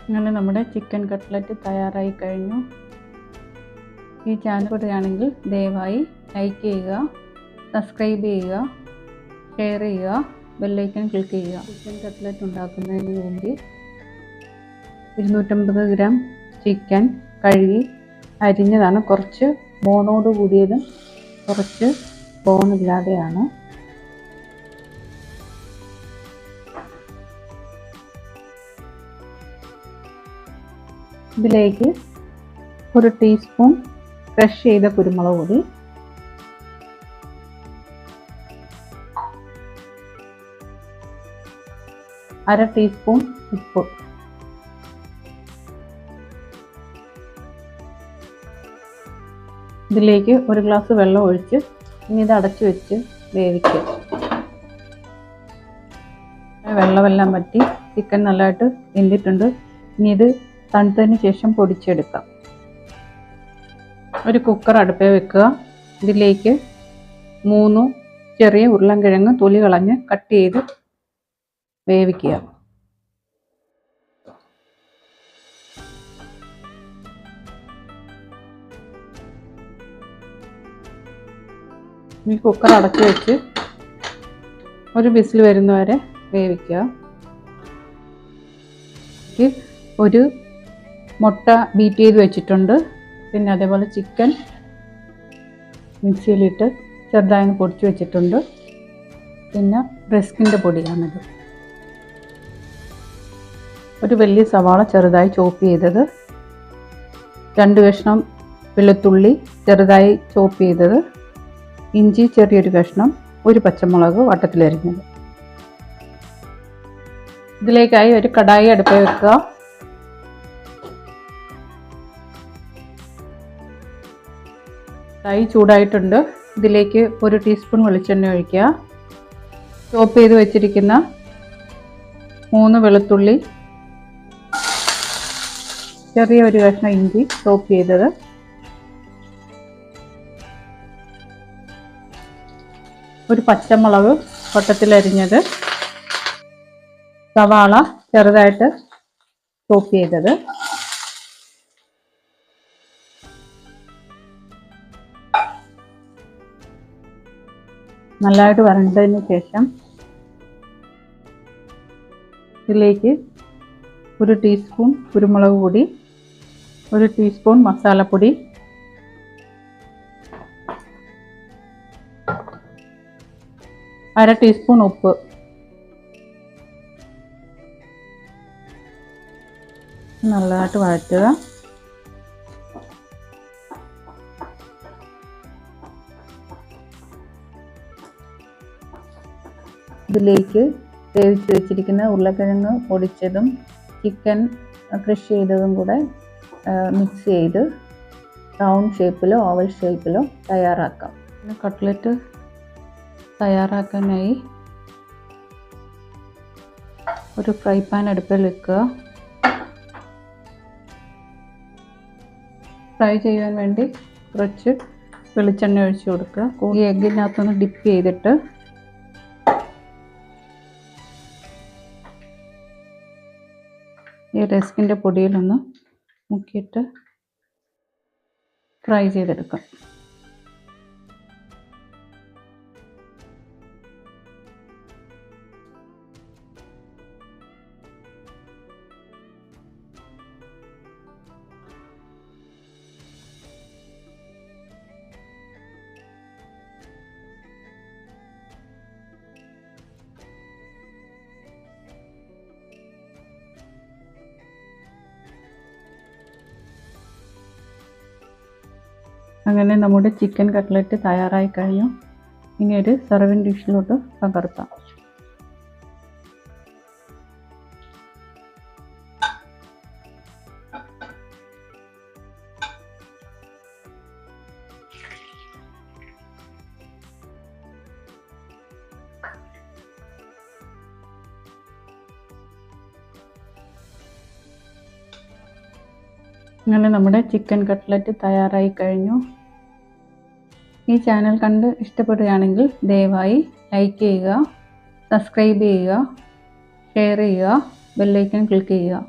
അങ്ങനെ നമ്മുടെ chicken cutlet തയ്യാറായി കഴിഞ്ഞു. ഈ ചാനൽ ഇഷ്ടപ്പെടുകയാണെങ്കിൽ ദയവായി ലൈക്ക് ചെയ്യുക, സബ്സ്ക്രൈബ് ചെയ്യുക, ഷെയർ ചെയ്യുക, ബെല്ലൈക്കൺ ക്ലിക്ക് ചെയ്യുക. ചിക്കൻ കട്ട്ലറ്റ് ഉണ്ടാക്കുന്നതിന് വേണ്ടി 250 ഗ്രാം ചിക്കൻ കഴുകി അരിഞ്ഞതാണ്. കുറച്ച് ബോണോട് കൂടിയതും കുറച്ച് ബോണില്ലാതെയാണ്. ഇതിലേക്ക് 1 ടീസ്പൂൺ ക്രഷ് ചെയ്ത കുരുമുളക് പൊടി, 1/2 ടീസ്പൂൺ ഉപ്പ്, ഇതിലേക്ക് 1 ഗ്ലാസ് വെള്ളം ഒഴിച്ച് ഇനി ഇത് അടച്ചു വെച്ച് വേവിക്കുക. വെള്ളമെല്ലാം വറ്റി ചിക്കൻ നല്ലതായിട്ട് വെന്തിട്ടുണ്ട്. ഇനി ഇത് തണുത്തതിന് ശേഷം പൊടിച്ചെടുക്കാം. ഒരു കുക്കർ അടുപ്പിൽ വെക്കുക. ഇതിലേക്ക് 3 ചെറിയ ഉരുളൻകിഴങ്ങ് തൊലി കളഞ്ഞ് കട്ട് ചെയ്ത് വേവിക്കുക. ഈ കുക്കർ അടച്ചു വെച്ച് ഒരു വിസിൽ വരുന്നവരെ വേവിക്കുക. ഒരു മുട്ട ബീറ്റ് ചെയ്ത് വെച്ചിട്ടുണ്ട്. പിന്നെ അതേപോലെ ചിക്കൻ മിക്സിയിലിട്ട് ചെറുതായി പൊടിച്ച് വെച്ചിട്ടുണ്ട്. പിന്നെ റസ്കിൻ്റെ പൊടിയാണിത്. ഒരു വലിയ സവാള ചെറുതായി ചോപ്പ് ചെയ്തത്, 2 കഷ്ണം വെളുത്തുള്ളി ചെറുതായി ചോപ്പ് ചെയ്തത്, ഇഞ്ചി ചെറിയൊരു കഷ്ണം, 1 പച്ചമുളക് വട്ടത്തിലരിഞ്ഞത്. ഇതിലേക്കായി ഒരു കടായി അടുപ്പിൽ വെക്കുക. കടായി ചൂടായിട്ടുണ്ട്. ഇതിലേക്ക് 1 ടീസ്പൂൺ വെളിച്ചെണ്ണ ഒഴിക്കുക. ചോപ്പ് ചെയ്ത് വെച്ചിരിക്കുന്ന 3 വെളുത്തുള്ളി, ചെറിയൊരു കഷ്ണം ഇഞ്ചി ചോപ്പ് ചെയ്തത്, ഒരു പച്ചമുളക് വട്ടത്തിലരിഞ്ഞത്, സവാള ചെറുതായിട്ട് ചോപ്പ് ചെയ്തത്, നല്ലതായിട്ട് വരണ്ടതിന് ശേഷം ഇതിലേക്ക് 1 ടീസ്പൂൺ കുരുമുളക് പൊടി, 1 ടീസ്പൂൺ മസാലപ്പൊടി, അര ടീസ്പൂൺ ഉപ്പ്, നല്ലതായിട്ട് വഴറ്റുക. ഇതിലേക്ക് വേവിച്ച് വെച്ചിരിക്കുന്ന ഉരുളക്കിഴങ്ങ് പൊടിച്ചതും ചിക്കൻ ക്രഷ് ചെയ്തതും കൂടെ മിക്സ് ചെയ്ത് റൗണ്ട് ഷേപ്പിലോ ഓവൽ ഷേപ്പിലോ തയ്യാറാക്കാം. കട്ട്ലറ്റ് തയ്യാറാക്കാനായി ഒരു ഫ്രൈ പാൻ അടുപ്പിൽ വെക്കുക. ഫ്രൈ ചെയ്യാൻ വേണ്ടി കുറച്ച് വെളിച്ചെണ്ണ ഒഴിച്ച് കൊടുക്കുക. ഈ എഗ്ഗിനകത്തൊന്ന് ഡിപ്പ് ചെയ്തിട്ട് ഈ റസ്കിൻ്റെ പൊടിയിലൊന്ന് മുക്കിയിട്ട് ഫ്രൈ ചെയ്തെടുക്കാം. അങ്ങനെ നമ്മുടെ ചിക്കൻ കട്ട്ലറ്റ് തയ്യാറായി കഴിഞ്ഞു. ഇനി ഒരു സർവിങ് ഡിഷിലോട്ട് പകർത്താം. അങ്ങനെ നമ്മുടെ ചിക്കൻ കട്ട്ലറ്റ് തയ്യാറായി കഴിഞ്ഞു. ഈ ചാനൽ കണ്ട് ഇഷ്ടപ്പെടുകയാണെങ്കിൽ ദയവായി ലൈക്ക് ചെയ്യുക, സബ്സ്ക്രൈബ് ചെയ്യുക, ഷെയർ ചെയ്യുക, ബെല്ലൈക്കൺ ക്ലിക്ക് ചെയ്യുക.